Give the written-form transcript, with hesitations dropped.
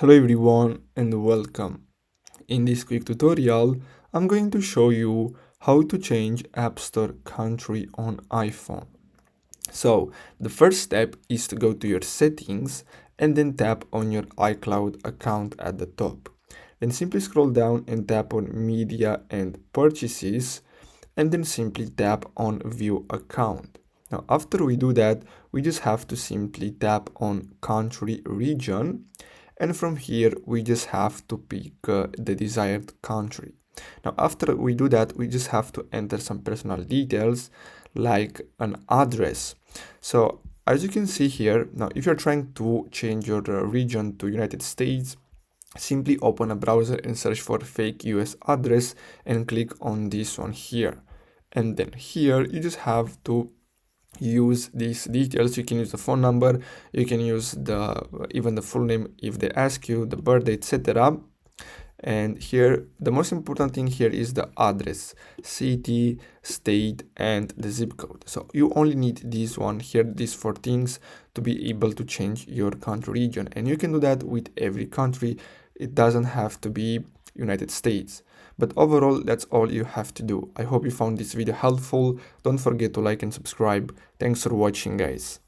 Hello everyone and welcome. In this quick tutorial, I'm going to show you how to change App Store country on iPhone. So the first step is to go to your settings and then tap on your iCloud account at the top. Then simply scroll down and tap on media and purchases and then simply tap on view account. Now after we do that, we just have to simply tap on country region, and from here we just have to pick the desired country. Now after we do that, we just have to enter some personal details like an address. So as you can see here, now if you're trying to change your region to United States, simply open a browser and search for fake US address and click on this one here. And then here you just have to use these details. You can use the phone number, you can use the even the full name if they ask you, the birthday, etc. And here the most important thing here is the address, city, state, and the zip code. So you only need this one here, these four things, to be able to change your country region, and you can do that with every country. It doesn't have to be United States. But overall, that's all you have to do. I hope you found this video helpful. Don't forget to like and subscribe. Thanks for watching, guys.